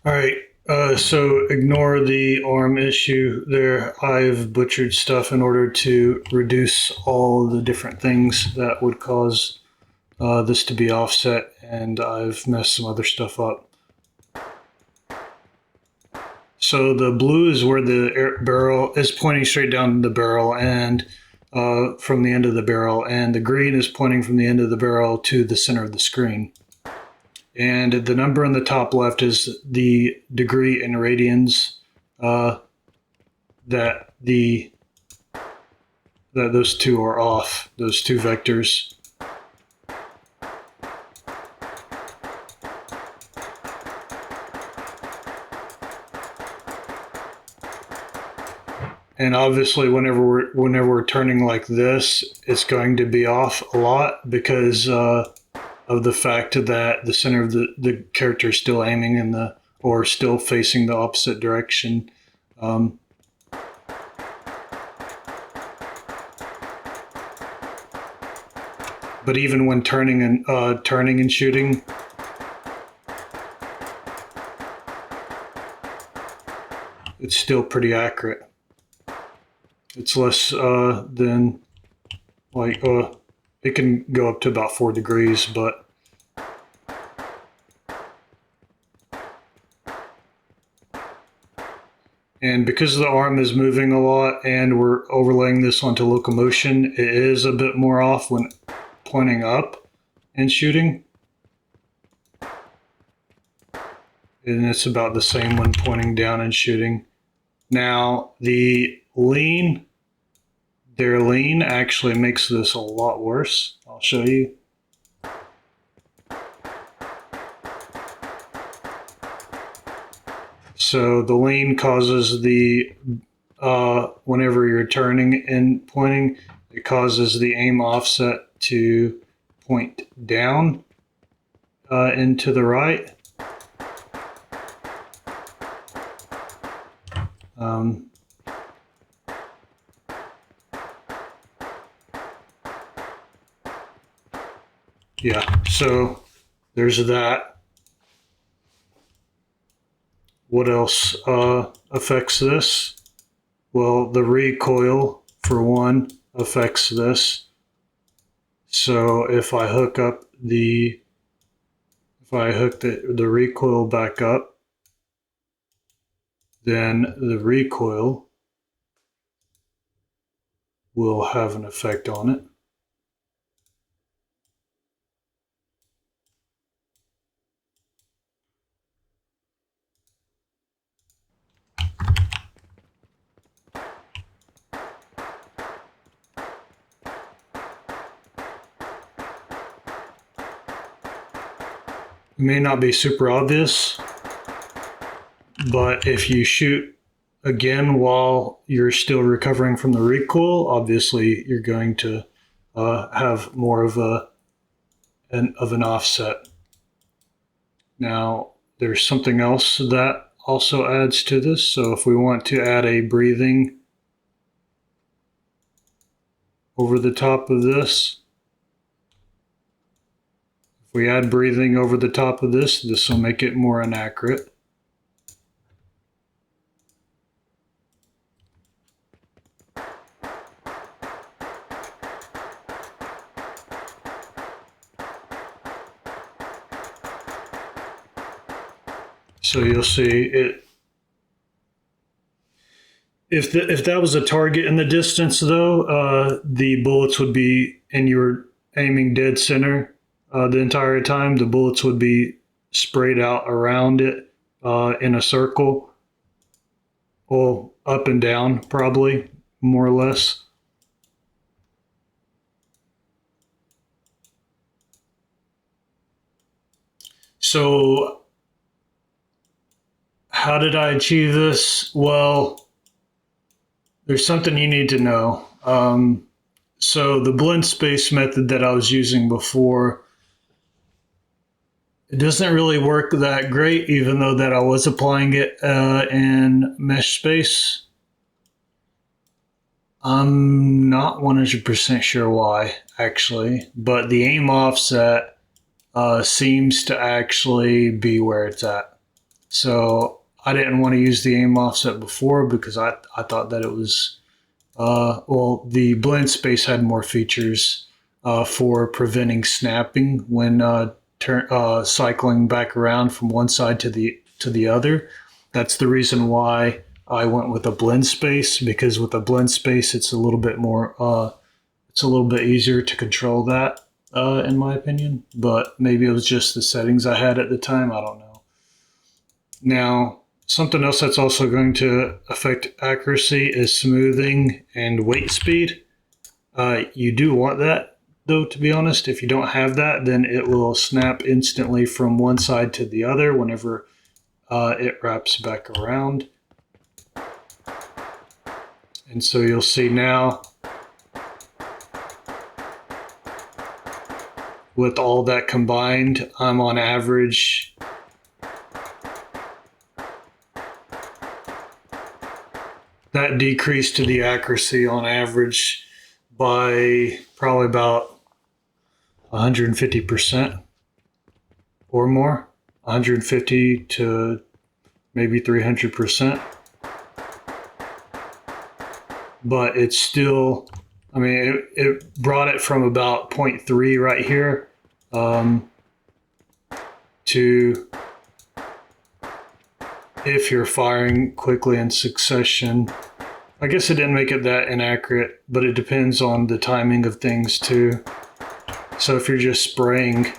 All right. So ignore the arm issue there. I've butchered stuff in order to reduce all the different things that would cause this to be offset, and I've messed some other stuff up. So the blue is where the barrel is pointing straight down the barrel and from the end of the barrel, and the green is pointing from the end of the barrel to the center of the screen. And the number on the top left is the degree in radians that those two are off, those two vectors. And obviously, whenever we're turning like this, it's going to be off a lot because of the fact that the center of the character is still aiming in the or still facing the opposite direction. But even when turning and shooting, it's still pretty accurate. It's less than like it can go up to about 4 degrees, but and because the arm is moving a lot and we're overlaying this onto Locomotion, it is a bit more off when pointing up and shooting. And it's about the same when pointing down and shooting. Now, their lean actually makes this a lot worse. I'll show you. So the lean causes whenever you're turning and pointing, it causes the aim offset to point down and to the right. Yeah, so there's that. What else affects this? Well, the recoil, for one, affects this. So if I hook the recoil back up, then the recoil will have an effect on it. It may not be super obvious, but if you shoot again while you're still recovering from the recoil, obviously you're going to have more of an offset. Now, there's something else that also adds to this. So if we want to add a breathing over the top of this, if we add breathing over the top of this will make it more inaccurate. So you'll see it. If that was a target in the distance, though, the bullets would be, and you were aiming dead center the entire time, the bullets would be sprayed out around it in a circle, well, up and down, probably, more or less. So how did I achieve this? Well, there's something you need to know. So the blend space method that I was using before, it doesn't really work that great, even though that I was applying it in mesh space. I'm not 100% sure why, actually, but the aim offset seems to actually be where it's at. So I didn't want to use the aim offset before because I thought that it was, well, the blend space had more features for preventing snapping when cycling back around from one side to the other. That's the reason why I went with a blend space, because with a blend space, it's a little bit more, it's a little bit easier to control that, in my opinion. But maybe it was just the settings I had at the time. I don't know. Now, something else that's also going to affect accuracy is smoothing and weight speed. You do want that, though, to be honest. If you don't have that, then it will snap instantly from one side to the other whenever it wraps back around. And so you'll see now, with all that combined, I'm on average that decreased to the accuracy on average by probably about 150% or more, 150 to maybe 300%. But it's still, I mean, it brought it from about 0.3 right here to, if you're firing quickly in succession, I guess it didn't make it that inaccurate, but it depends on the timing of things too. So if you're just spraying,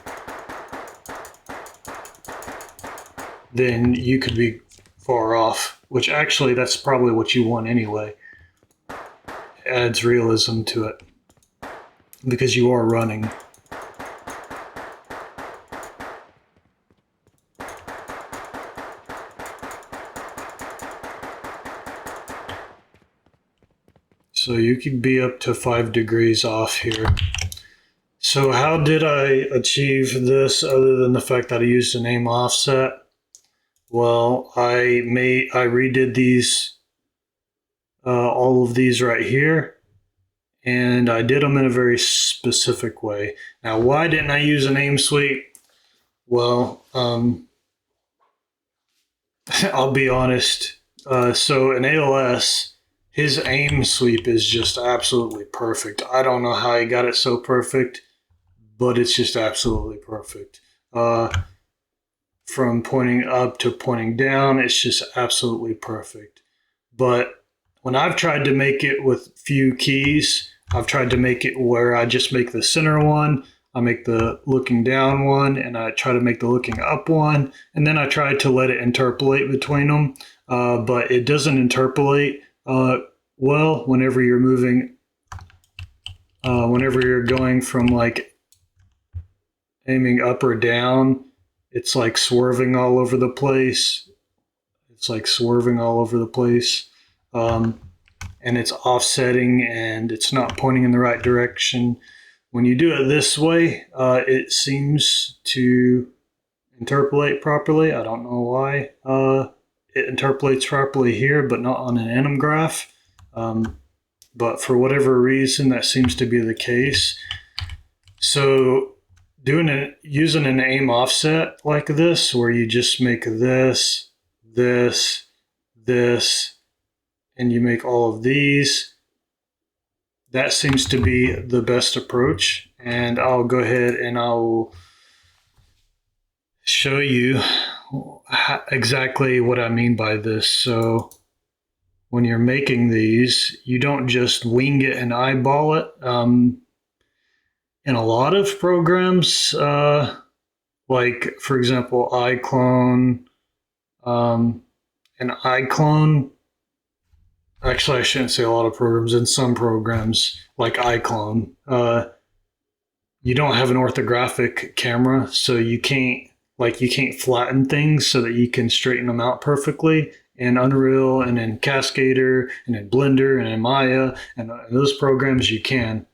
then you could be far off, which actually that's probably what you want anyway. It adds realism to it because you are running. So you could be up to 5 degrees off here. So how did I achieve this other than the fact that I used an aim offset? Well, I redid these, all of these right here, and I did them in a very specific way. Now, why didn't I use an aim sweep? Well, I'll be honest. So in ALS, his aim sweep is just absolutely perfect. I don't know how he got it so perfect, but it's just absolutely perfect. From pointing up to pointing down, it's just absolutely perfect. But when I've tried to make it with few keys, I've tried to make it where I just make the center one, I make the looking down one, and I try to make the looking up one, and then I try to let it interpolate between them. But it doesn't interpolate well whenever you're moving, whenever you're going from like aiming up or down. It's like swerving all over the place. It's like swerving all over the place. And it's offsetting and it's not pointing in the right direction. When you do it this way, it seems to interpolate properly. I don't know why it interpolates properly here, but not on an anim graph. But for whatever reason, that seems to be the case. So using an aim offset like this, where you just make this, this, this, and you make all of these, that seems to be the best approach. And I'll go ahead and I'll show you exactly what I mean by this. So when you're making these, you don't just wing it and eyeball it. In a lot of programs, like for example, iClone, and iClone, actually I shouldn't say a lot of programs, in some programs like iClone, you don't have an orthographic camera, so you can't flatten things so that you can straighten them out perfectly. In Unreal and in Cascader and in Blender and in Maya and those programs you can.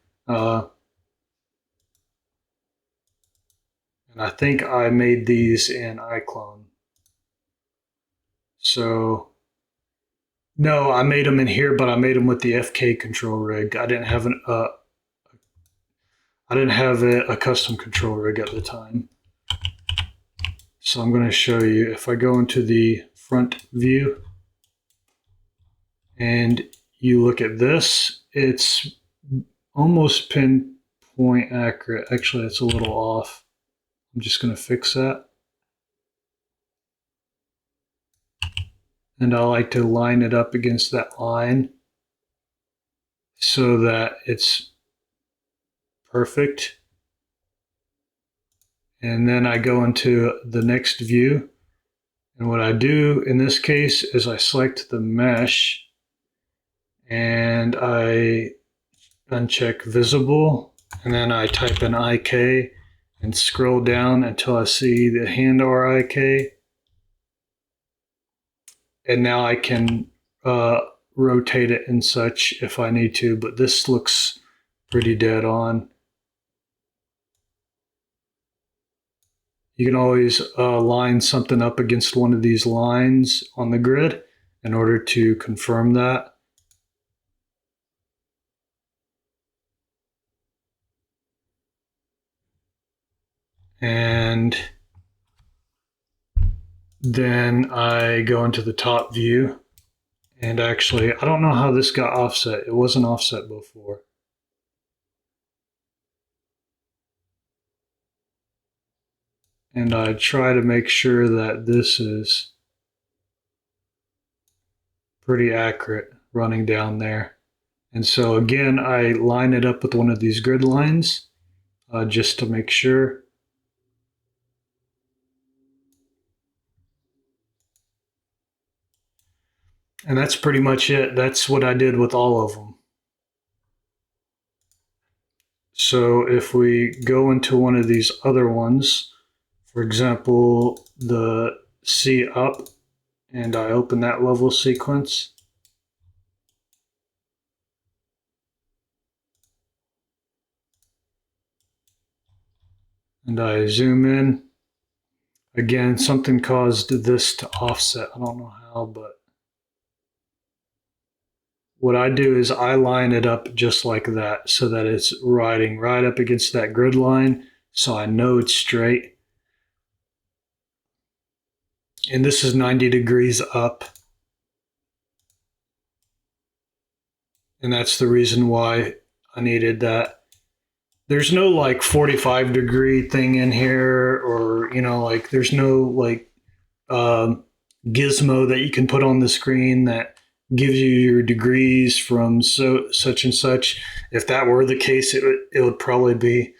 And I think I made these in iClone. So, no, I made them in here, but I made them with the FK control rig. I didn't have a custom control rig at the time. So I'm going to show you, if I go into the front view and you look at this, it's almost pinpoint accurate. Actually, it's a little off. I'm just going to fix that. And I like to line it up against that line so that it's perfect. And then I go into the next view. And what I do in this case is I select the mesh and I uncheck visible. And then I type in IK and scroll down until I see the handle IK. And now I can rotate it and such if I need to, but this looks pretty dead on. You can always line something up against one of these lines on the grid in order to confirm that. And then I go into the top view. And actually, I don't know how this got offset. It wasn't offset before. And I try to make sure that this is pretty accurate running down there. And so again, I line it up with one of these grid lines just to make sure. And that's pretty much it. That's what I did with all of them. So if we go into one of these other ones, for example, the C up, and I open that level sequence, and I zoom in, again, something caused this to offset. I don't know how, but what I do is I line it up just like that so that it's riding right up against that grid line so I know it's straight. And this is 90 degrees up. And that's the reason why I needed that. There's no like 45 degree thing in here, or, you know, like there's no like gizmo that you can put on the screen that gives you your degrees from such and such. If that were the case, it would probably be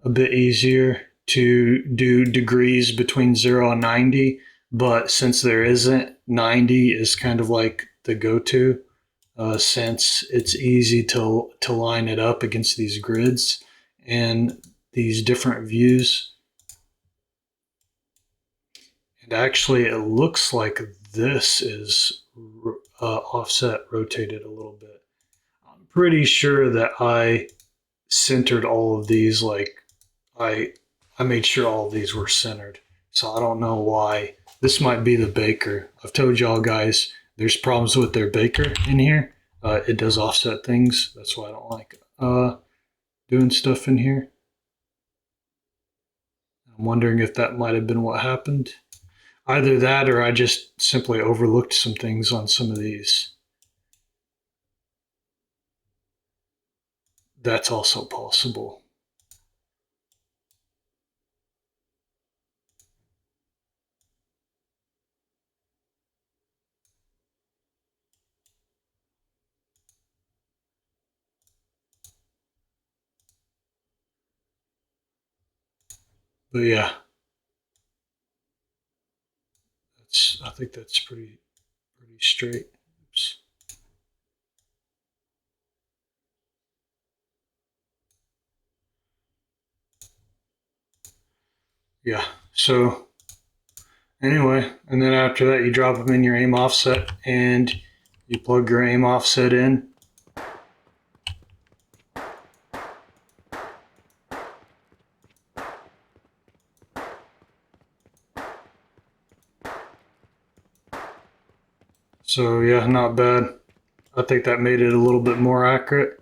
a bit easier to do degrees between 0 and 90. But since there isn't, 90 is kind of like the go-to since it's easy to line it up against these grids and these different views. And actually, it looks like this is offset rotated a little bit. I'm pretty sure that I centered all of these, like I made sure all of these were centered. So I don't know why. This might be the baker. I've told y'all guys there's problems with their baker in here. It does offset things. That's why I don't like doing stuff in here. I'm wondering if that might have been what happened. Either that or I just simply overlooked some things on some of these. That's also possible. But yeah, I think that's pretty straight. Oops. Yeah, so anyway, and then after that you drop them in your aim offset and you plug your aim offset in. So yeah, not bad. I think that made it a little bit more accurate.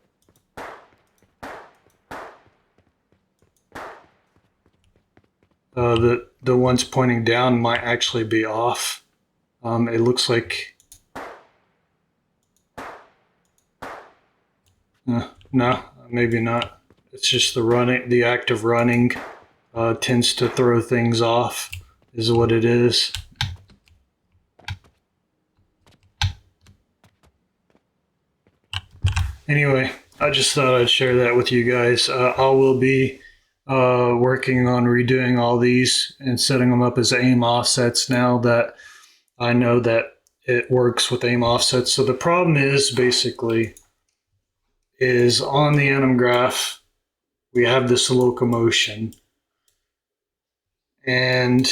The the ones pointing down might actually be off. It looks like, no, maybe not. It's just the act of running tends to throw things off, is what it is. Anyway, I just thought I'd share that with you guys. I will be working on redoing all these and setting them up as aim offsets now that I know that it works with aim offsets. So the problem is basically is on the anim graph, we have this locomotion, and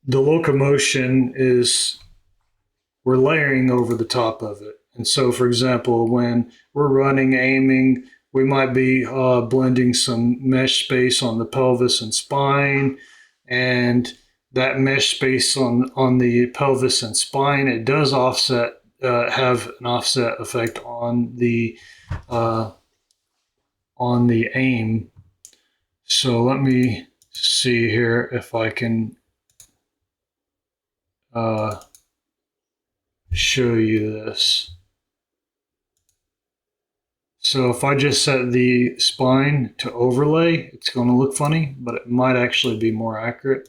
the locomotion is, we're layering over the top of it. And so, for example, when we're running, aiming, we might be blending some mesh space on the pelvis and spine, and that mesh space on the pelvis and spine, it does offset, have an offset effect on the aim. So let me see here if I can show you this. So if I just set the spine to overlay, it's going to look funny, but it might actually be more accurate.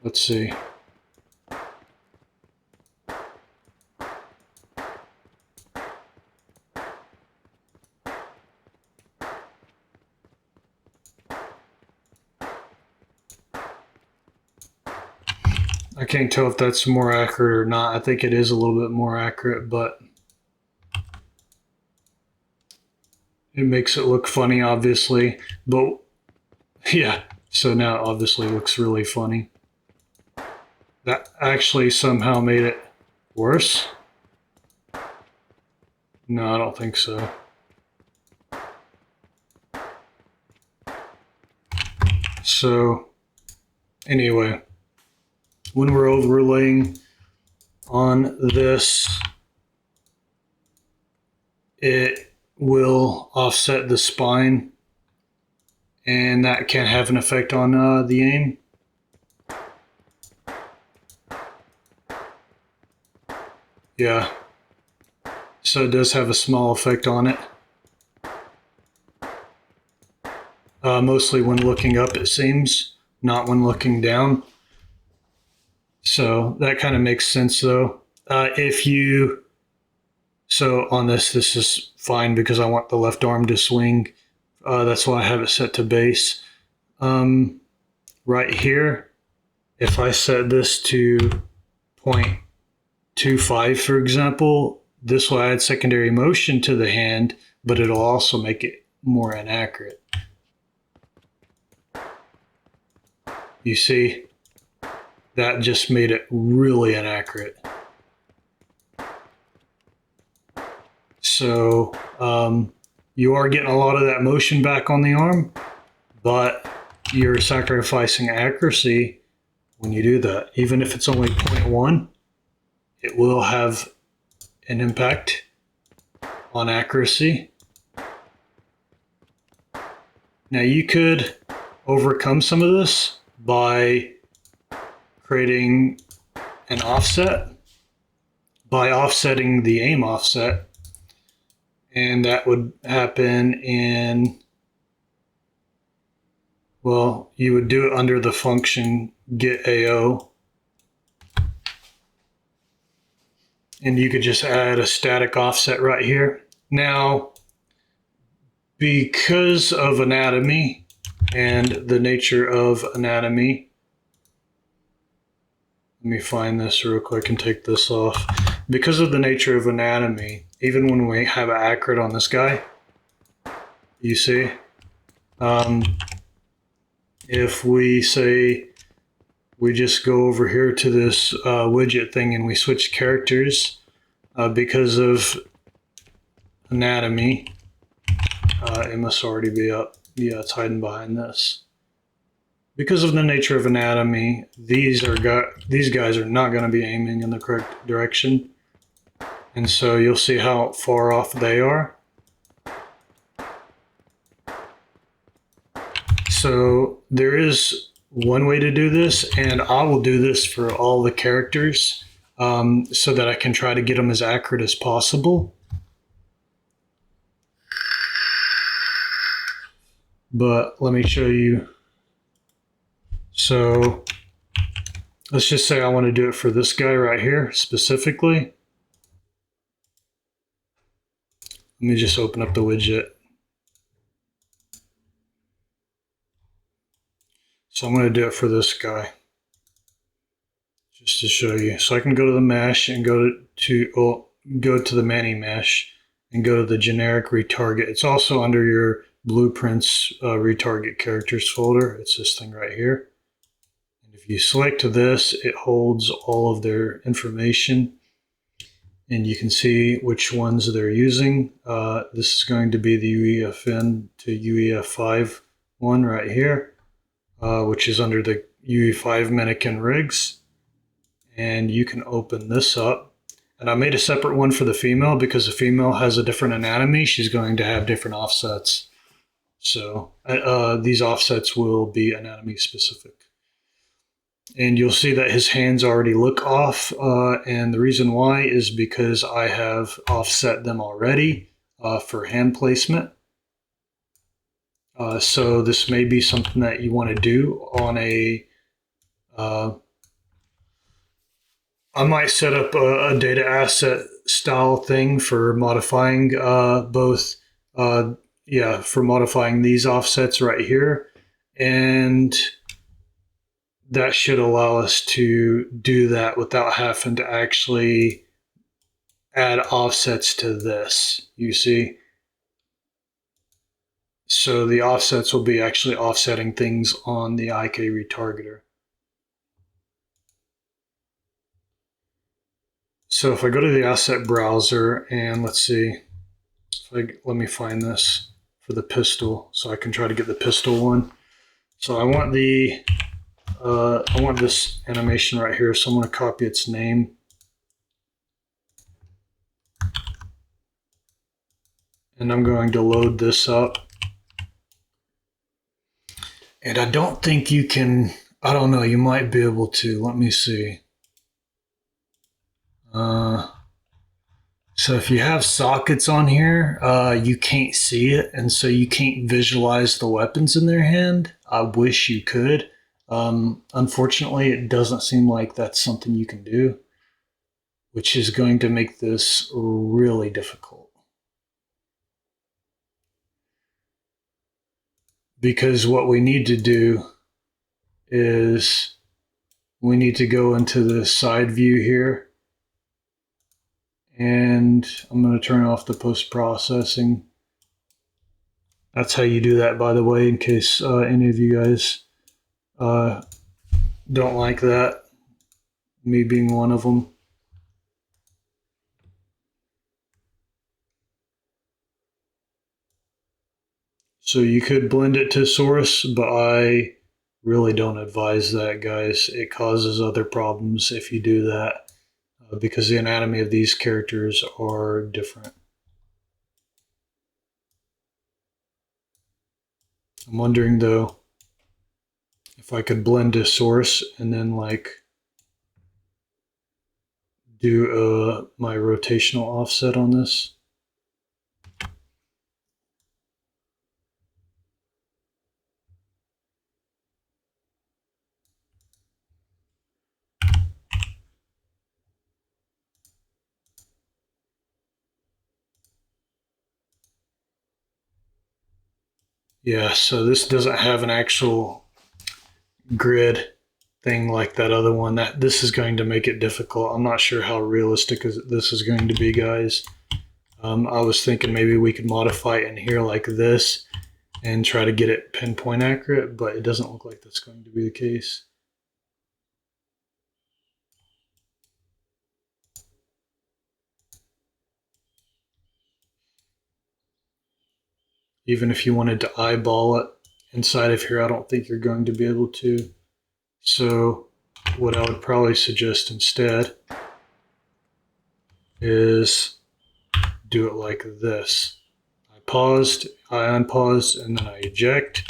Let's see. I can't tell if that's more accurate or not. I think it is a little bit more accurate, but it makes it look funny, obviously. But yeah, so now it obviously looks really funny. That actually somehow made it worse. No, I don't think so. So anyway, when we're overlaying on this, it will offset the spine, and that can have an effect on the aim. Yeah, so it does have a small effect on it. Mostly when looking up, it seems, not when looking down. So that kind of makes sense, though. So on this is fine because I want the left arm to swing. That's why I have it set to base. Right here, if I set this to 0.25, for example, this will add secondary motion to the hand, but it'll also make it more inaccurate. You see, that just made it really inaccurate. So you are getting a lot of that motion back on the arm, but you're sacrificing accuracy when you do that. Even if it's only 0.1, it will have an impact on accuracy. Now you could overcome some of this by creating an offset, by offsetting the aim offset, and that would happen in, well, you would do it under the function get AO, and you could just add a static offset right here. Now, because of anatomy and the nature of anatomy, let me find this real quick and take this off. Because of the nature of anatomy, even when we have an accurate on this guy, you see, if we say we just go over here to this widget thing and we switch characters, because of anatomy, it must already be up. Yeah, it's hiding behind this. Because of the nature of anatomy, these guys are not going to be aiming in the correct direction. And so you'll see how far off they are. So there is one way to do this, and I will do this for all the characters so that I can try to get them as accurate as possible. But let me show you. So let's just say I want to do it for this guy right here specifically. Let me just open up the widget. So I'm going to do it for this guy, just to show you. So I can go to the mesh and go to the mani mesh and go to the generic retarget. It's also under your blueprints retarget characters folder. It's this thing right here. And if you select this, it holds all of their information, and you can see which ones they're using. This is going to be the UEFN to UEF5 one right here, which is under the UE5 mannequin rigs. And you can open this up. And I made a separate one for the female because the female has a different anatomy. She's going to have different offsets. So these offsets will be anatomy specific. And you'll see that his hands already look off. And the reason why is because I have offset them already for hand placement. So this may be something that you want to do on a I might set up a data asset style thing for modifying for modifying these offsets right here. And that should allow us to do that without having to actually add offsets to this, you see? So the offsets will be actually offsetting things on the IK retargeter. So if I go to the asset browser and let's see, let me find this for the pistol so I can try to get the pistol one. So I want this animation right here, so I'm going to copy its name. And I'm going to load this up. And I don't think you can, I don't know, you might be able to. Let me see. So if you have sockets on here, you can't see it, and so you can't visualize the weapons in their hand. I wish you could. Unfortunately, it doesn't seem like that's something you can do, which is going to make this really difficult. Because what we need to do is we need to go into the side view here. And I'm going to turn off the post-processing. That's how you do that, by the way, in case any of you guys don't like that, me being one of them. So you could blend it to source, but I really don't advise that, guys. It causes other problems if you do that. Because the anatomy of these characters are different. I'm wondering though if I could blend to source and then like do my rotational offset on this. Yeah, so this doesn't have an actual grid thing like that other one. This is going to make it difficult. I'm not sure how realistic this is going to be, guys. I was thinking maybe we could modify it in here like this and try to get it pinpoint accurate, but it doesn't look like that's going to be the case. Even if you wanted to eyeball it inside of here, I don't think you're going to be able to. So what I would probably suggest instead is do it like this. I unpaused, and then I eject.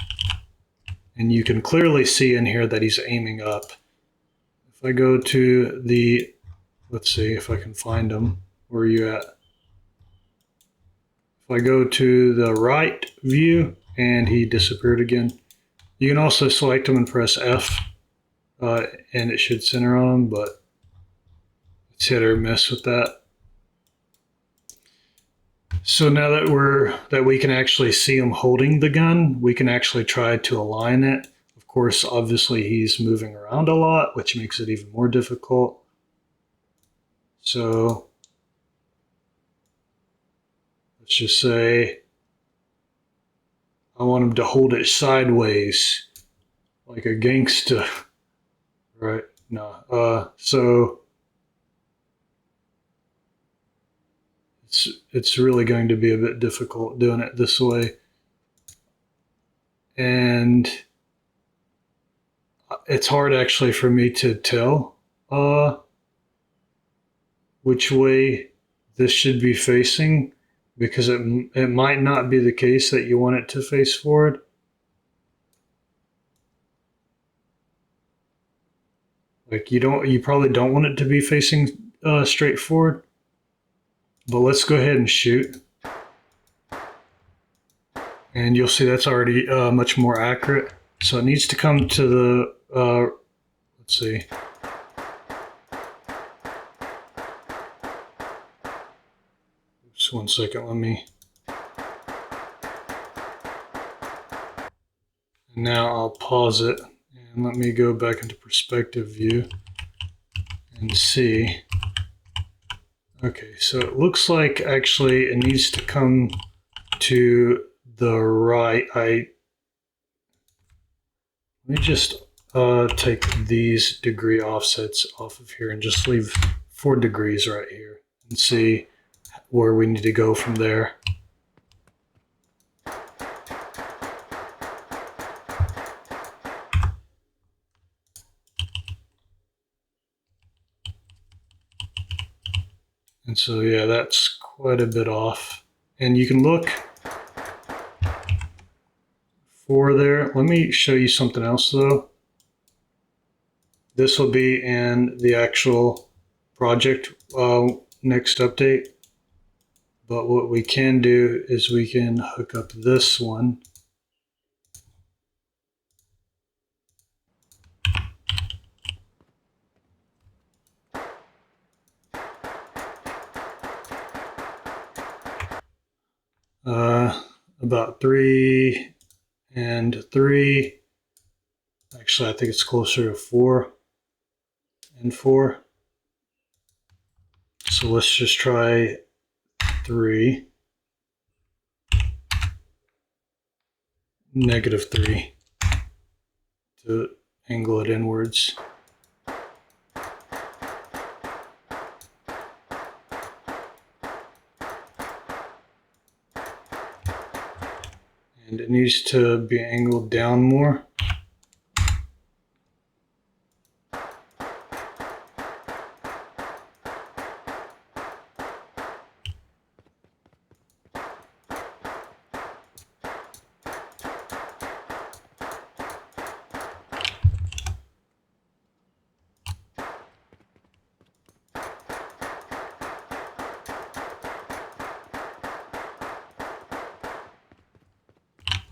And you can clearly see in here that he's aiming up. If I go to the, let's see if I can find him. Where are you at? If I go to the right view, and he disappeared again. You can also select him and press F, and it should center on him, but it's hit or miss with that. So now that we can actually see him holding the gun, we can actually try to align it. Of course, obviously he's moving around a lot, which makes it even more difficult. So let's just say I want him to hold it sideways like a gangsta, right? No. So it's really going to be a bit difficult doing it this way. And it's hard actually for me to tell which way this should be facing, because it might not be the case that you want it to face forward. Like you probably don't want it to be facing straight forward. But let's go ahead and shoot. And you'll see that's already much more accurate. So it needs to come to the, let's see. Just 1 second, let me. And now I'll pause it and let me go back into perspective view and see. Okay, so it looks like actually it needs to come to the right. Let me just take these degree offsets off of here and just leave 4 degrees right here and see where we need to go from there. And so, yeah, that's quite a bit off. And you can look for there. Let me show you something else, though. This will be in the actual project next update. But what we can do is we can hook up this one. About 3 and 3. Actually, I think it's closer to 4 and 4. So let's just try 3. -3 to angle it inwards. And it needs to be angled down more.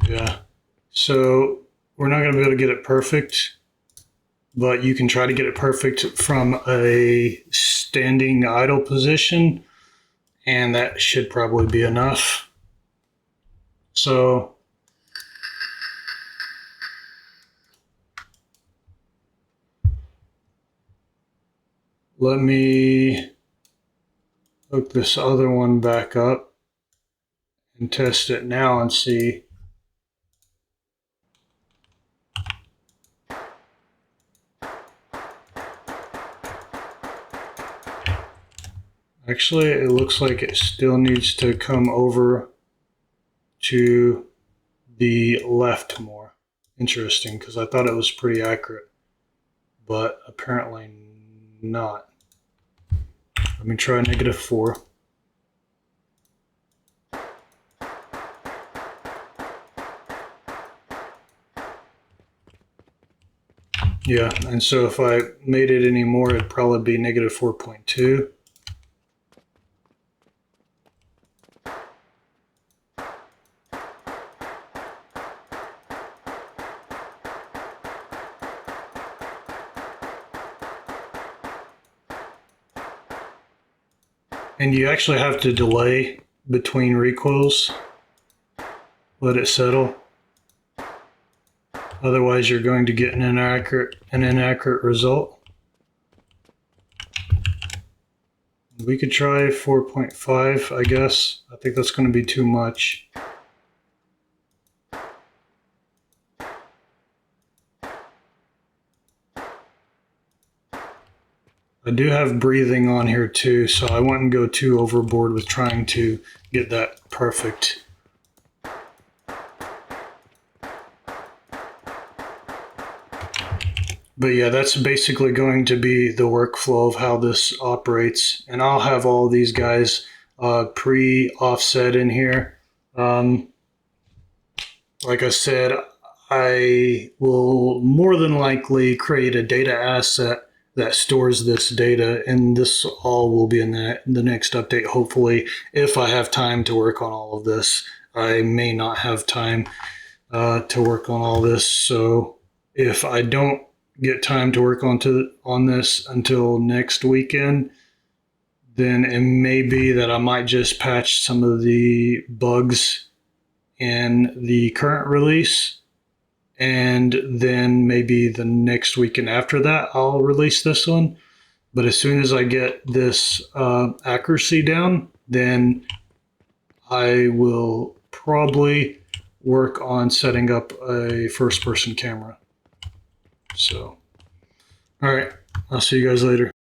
Yeah, so we're not going to be able to get it perfect, but you can try to get it perfect from a standing idle position, and that should probably be enough. So let me hook this other one back up and test it now and see. Actually, it looks like it still needs to come over to the left more. Interesting, because I thought it was pretty accurate, but apparently not. Let me try -4. Yeah, and so if I made it any more, it'd probably be negative 4.2. And you actually have to delay between recoils. Let it settle. Otherwise, you're going to get an inaccurate result. We could try 4.5, I guess. I think that's going to be too much. I do have breathing on here too, so I wouldn't go too overboard with trying to get that perfect. But yeah, that's basically going to be the workflow of how this operates. And I'll have all these guys pre-offset in here. Like I said, I will more than likely create a data asset that stores this data, and this all will be in the next update, hopefully, if I have time to work on all of this. I may not have time to work on all this, so if I don't get time to work on this until next weekend, then it may be that I might just patch some of the bugs in the current release, and then maybe the next weekend after that I'll release this one. But as soon as I get this accuracy down, then I will probably work on setting up a first-person camera. So, all right, I'll see you guys later.